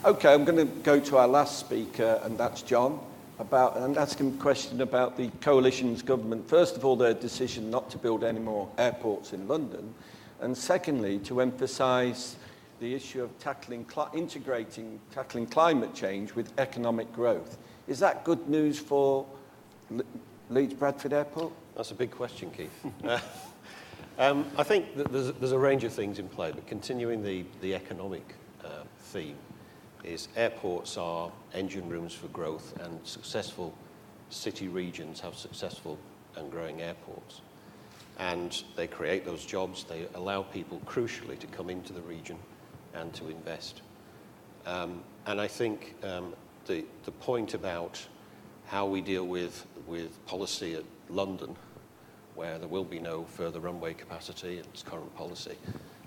Okay, I'm going to go to our last speaker, and that's John, and ask him a question about the coalition's government. First of all, their decision not to build any more airports in London, and secondly, to emphasise the issue of tackling climate change with economic growth. Is that good news for Leeds Bradford Airport? That's a big question, Keith. I think that there's a range of things in play, but continuing the economic theme is airports are engine rooms for growth, and successful city regions have successful and growing airports. And they create those jobs, they allow people crucially to come into the region and to invest. And I think the point about how we deal with policy at London, where there will be no further runway capacity, it's current policy.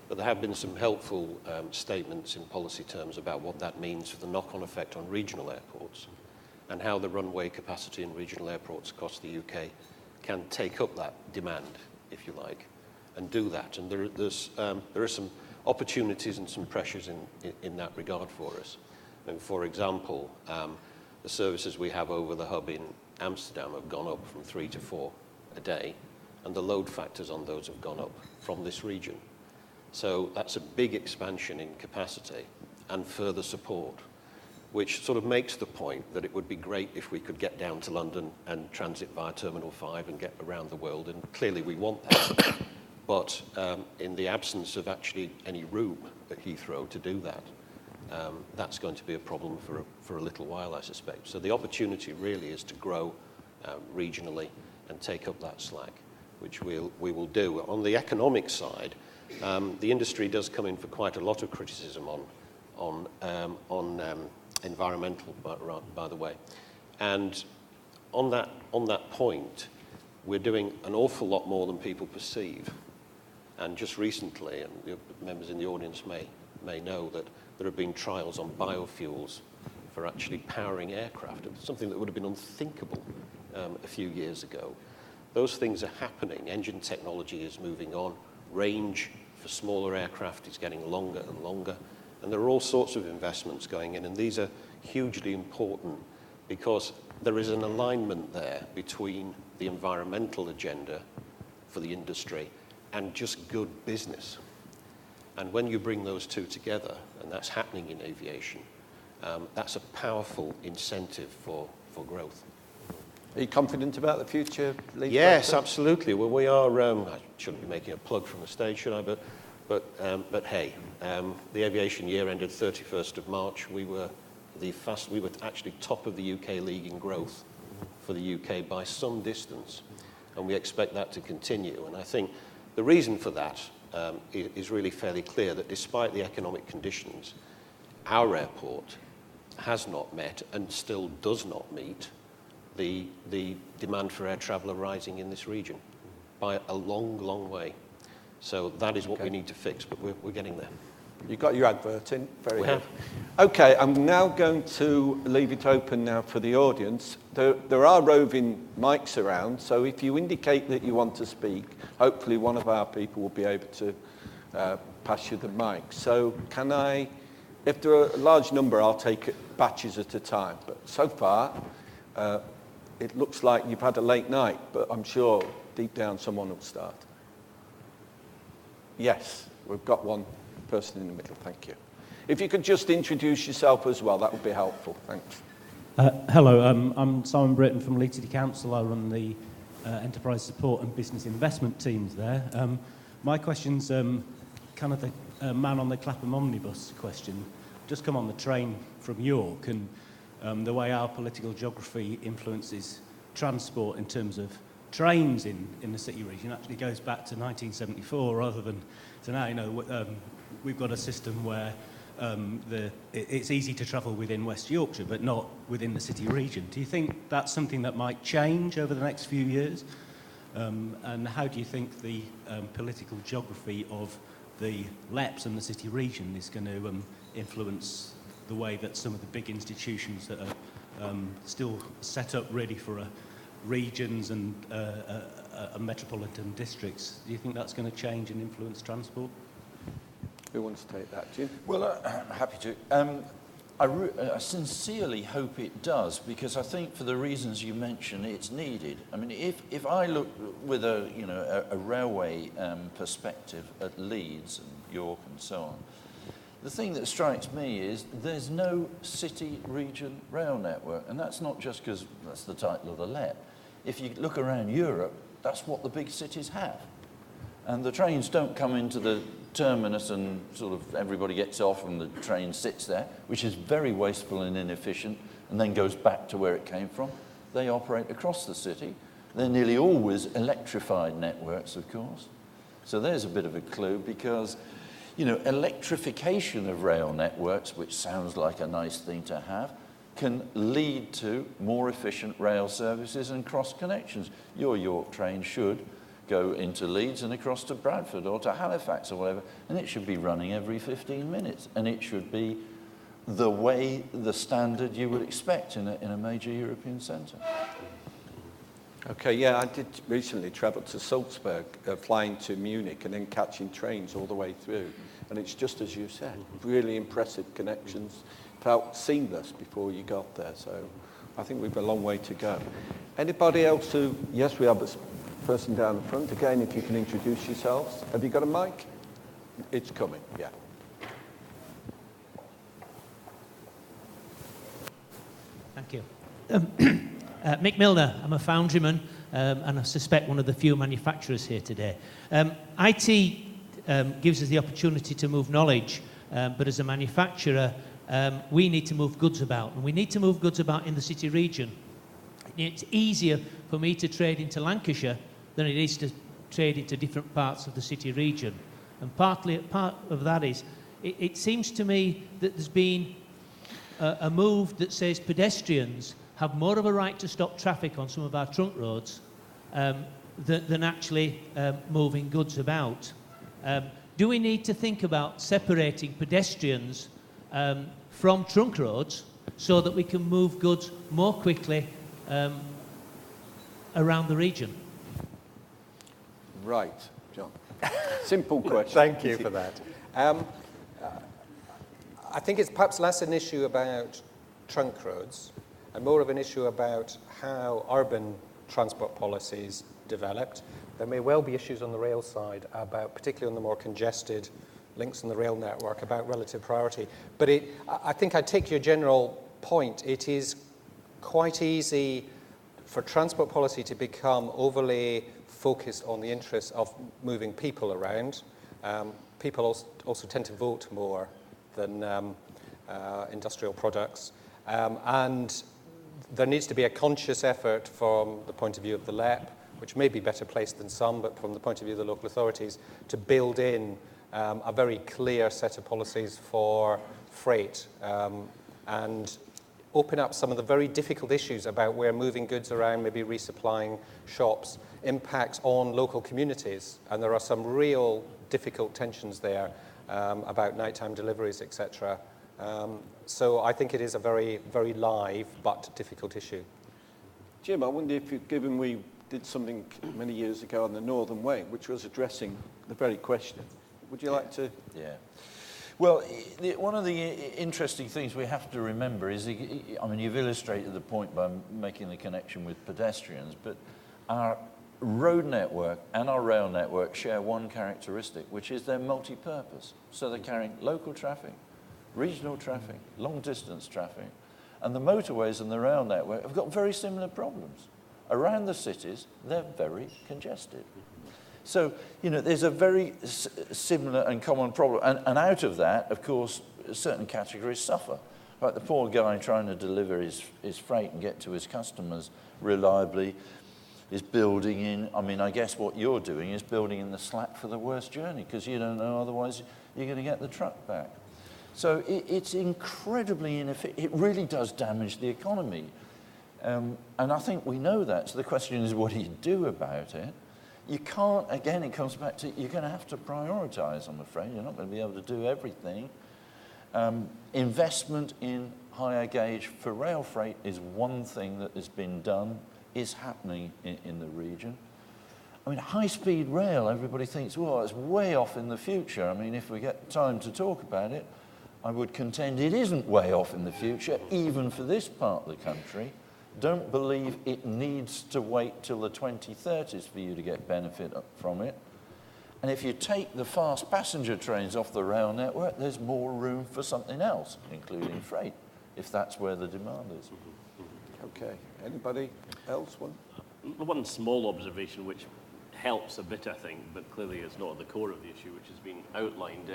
But there have been some helpful statements in policy terms about what that means for the knock-on effect on regional airports and how the runway capacity in regional airports across the UK can take up that demand, if you like, and do that. And there are some opportunities and some pressures in that regard for us. And for example, the services we have over the hub in Amsterdam have gone up from 3 to 4 a day, and the load factors on those have gone up from this region. So that's a big expansion in capacity and further support, which sort of makes the point that it would be great if we could get down to London and transit via Terminal 5 and get around the world, and clearly we want that. But in the absence of actually any room at Heathrow to do that, that's going to be a problem for a little while, I suspect. So the opportunity really is to grow regionally and take up that slack, which we will do. On the economic side, the industry does come in for quite a lot of criticism on environmental, by the way. And on that point, we're doing an awful lot more than people perceive. And just recently, and the members in the audience may know that there have been trials on biofuels for actually powering aircraft, something that would have been unthinkable a few years ago. Those things are happening. Engine technology is moving on. Range for smaller aircraft is getting longer and longer. And there are all sorts of investments going in, and these are hugely important because there is an alignment there between the environmental agenda for the industry and just good business. And when you bring those two together, and that's happening in aviation, that's a powerful incentive for growth. Are you confident about the future, Leeds? Yes, absolutely. Well, we are. I shouldn't be making a plug from the stage, should I? But hey, the aviation year ended 31st of March. We were actually top of the UK league in growth for the UK by some distance, and we expect that to continue. And I think the reason for that is really fairly clear, that despite the economic conditions, our airport has not met and still does not meet the demand for air travel arising in this region by a long, long way. So that is what we need to fix, but we're getting there. You got your advert in? Very good. Okay, I'm now going to leave it open now for the audience. There are roving mics around, so if you indicate that you want to speak, hopefully one of our people will be able to pass you the mic. So can I, if there are a large number, I'll take it batches at a time. But so far, it looks like you've had a late night, but I'm sure deep down someone will start. Yes, we've got one person in the middle, thank you. If you could just introduce yourself as well, that would be helpful, thanks. Hello, I'm Simon Britton from Leeds City Council. I run the enterprise support and business investment teams there. My question's kind of the man on the Clapham omnibus question. Just come on the train from York, and the way our political geography influences transport in terms of trains in the city region actually goes back to 1974 rather than to now. You know, we've got a system where it's easy to travel within West Yorkshire, but not within the city region. Do you think that's something that might change over the next few years? And how do you think the political geography of the LEPs and the city region is going to influence the way that some of the big institutions that are still set up ready for regions and metropolitan districts, do you think that's going to change and influence transport? Who wants to take that, Jim? Well, happy to. I sincerely hope it does, because I think for the reasons you mentioned, it's needed. I mean, if I look with a railway perspective at Leeds and York and so on, the thing that strikes me is there's no city-region rail network, and that's not just because that's the title of the LEP. If you look around Europe, that's what the big cities have. And the trains don't come into the terminus and sort of everybody gets off and the train sits there, which is very wasteful and inefficient, and then goes back to where it came from. They operate across the city. They're nearly always electrified networks, of course. So there's a bit of a clue, because electrification of rail networks, which sounds like a nice thing to have, can lead to more efficient rail services and cross connections. Your York train should go into Leeds and across to Bradford or to Halifax or whatever, and it should be running every 15 minutes, and it should be the standard you would expect in a major European centre. Okay, yeah, I did recently travel to Salzburg, flying to Munich and then catching trains all the way through. And it's just as you said, really impressive connections. Felt seamless before you got there. So I think we've a long way to go. Anybody else who, yes, we have a person down the front. Again, if you can introduce yourselves. Have you got a mic? It's coming, yeah. Thank you. Mick Milner, I'm a foundryman, and I suspect one of the few manufacturers here today. IT gives us the opportunity to move knowledge, but as a manufacturer, we need to move goods about, and we need to move goods about in the city region. It's easier for me to trade into Lancashire than it is to trade into different parts of the city region. And part of that is, it seems to me that there's been a move that says pedestrians have more of a right to stop traffic on some of our trunk roads than actually moving goods about. Do we need to think about separating pedestrians from trunk roads so that we can move goods more quickly around the region? Right, John. Simple question. Thank you for that. I think it's perhaps less an issue about trunk roads and more of an issue about how urban transport policies developed. There may well be issues on the rail side about, particularly on the more congested links in the rail network, about relative priority. But I think I take your general point. It is quite easy for transport policy to become overly focused on the interests of moving people around. People also tend to vote more than industrial products. And there needs to be a conscious effort from the point of view of the LEP, which may be better placed than some, but from the point of view of the local authorities, to build in a very clear set of policies for freight and open up some of the very difficult issues about where moving goods around, maybe resupplying shops, impacts on local communities. And there are some real difficult tensions there about nighttime deliveries, etc. So I think it is a very, very live but difficult issue. Jim, I wonder if given we did something many years ago on the Northern Way, which was addressing the very question, would you like to? Yeah. Well, one of the interesting things we have to remember is, I mean, you've illustrated the point by making the connection with pedestrians, but our road network and our rail network share one characteristic, which is they're multi-purpose. So they're carrying local traffic, regional traffic, long-distance traffic, and the motorways and the rail network have got very similar problems. Around the cities, they're very congested. So, you know, there's a very similar and common problem. And out of that, of course, certain categories suffer. Like the poor guy trying to deliver his freight and get to his customers reliably is building in, I mean, I guess what you're doing is building in the slack for the worst journey, because you don't know otherwise you're going to get the truck back. So it's incredibly inefficient. It really does damage the economy. And I think we know that. So the question is, what do you do about it? You can't, again, it comes back to, you're going to have to prioritize, I'm afraid. You're not going to be able to do everything. Investment in higher gauge for rail freight is one thing that has been done, is happening in the region. I mean, high-speed rail, everybody thinks, well, it's way off in the future. I mean, if we get time to talk about it, I would contend it isn't way off in the future, even for this part of the country. Don't believe it needs to wait till the 2030s for you to get benefit from it. And if you take the fast passenger trains off the rail network, there's more room for something else, including freight, if that's where the demand is. Okay. Anybody else want? One small observation which helps a bit, I think, but clearly is not at the core of the issue, which has been outlined.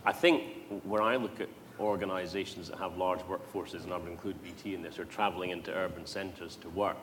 I think when I look at organisations that have large workforces, and I would include BT in this, are travelling into urban centres to work.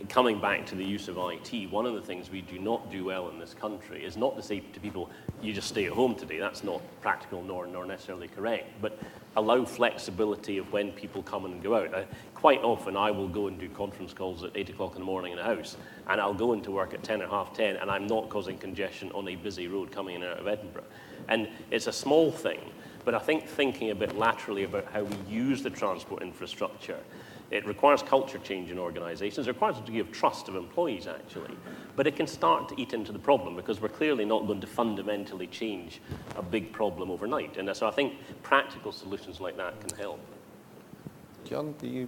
Coming back to the use of IT, one of the things we do not do well in this country is not to say to people, you just stay at home today. That's not practical nor necessarily correct, but allow flexibility of when people come and go out. Quite often I will go and do conference calls at 8 o'clock in the morning in the house, and I'll go into work at 10 or half 10, and I'm not causing congestion on a busy road coming in and out of Edinburgh. And it's a small thing, but I think thinking a bit laterally about how we use the transport infrastructure, it requires culture change in organisations. It requires a degree of trust of employees, actually. But it can start to eat into the problem because we're clearly not going to fundamentally change a big problem overnight. And so I think practical solutions like that can help. John, do you?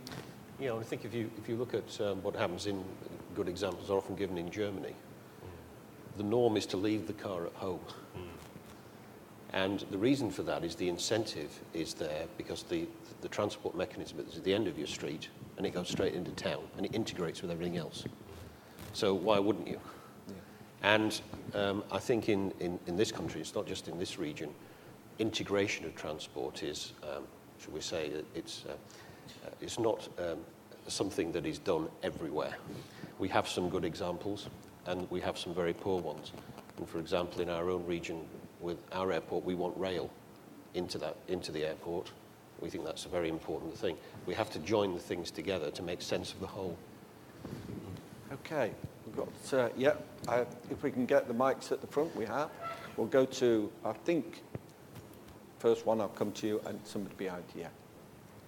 Yeah, I think if you look at what happens in, good examples are often given in Germany, the norm is to leave the car at home. And the reason for that is the incentive is there because the transport mechanism is at the end of your street and it goes straight into town and it integrates with everything else. So why wouldn't you? Yeah. And I think in this country, it's not just in this region, integration of transport is, should we say, it's not something that is done everywhere. We have some good examples and we have some very poor ones. And for example, in our own region, with our airport, we want rail into the airport. We think that's a very important thing. We have to join the things together to make sense of the whole. Okay, we've got, if we can get the mics at the front, we have. We'll go to, I think, first one, I'll come to you, and somebody behind you.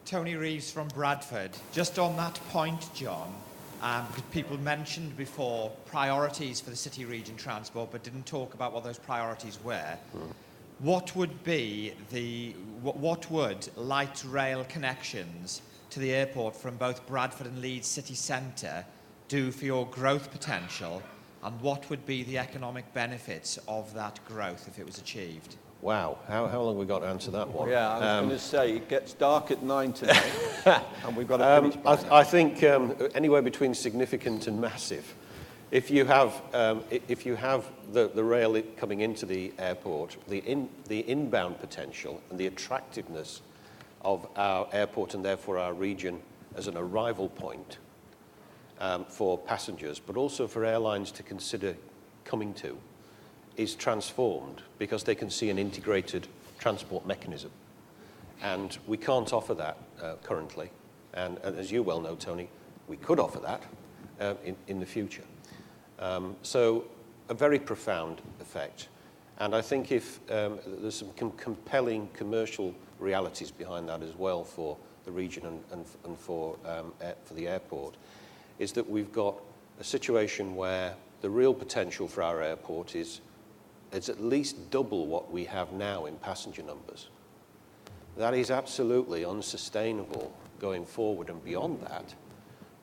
Tony Reeves from Bradford. Just on that point, John, because people mentioned before priorities for the city region transport, but didn't talk about what those priorities were. What would light rail connections to the airport from both Bradford and Leeds city centre do for your growth potential, and what would be the economic benefits of that growth if it was achieved? Wow, how long have we got to answer that one? Yeah, I was going to say, it gets dark at 9 today, and we've got to finish by now. I think anywhere between significant and massive. If you have the rail coming into the airport, the inbound potential and the attractiveness of our airport and therefore our region as an arrival point for passengers, but also for airlines to consider coming to, is transformed because they can see an integrated transport mechanism. And we can't offer that currently. And as you well know, Tony, we could offer that in the future. So a very profound effect. And I think if there's some compelling commercial realities behind that as well for the region and for the airport, is that we've got a situation where the real potential for our airport is at least double what we have now in passenger numbers. That is absolutely unsustainable going forward and beyond that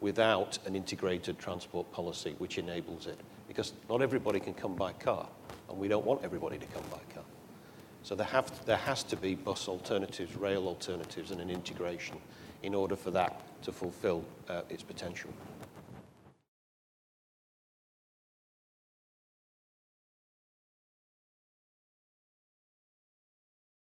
without an integrated transport policy which enables it. Because not everybody can come by car, and we don't want everybody to come by car. So there has to be bus alternatives, rail alternatives, and an integration in order for that to fulfill its potential.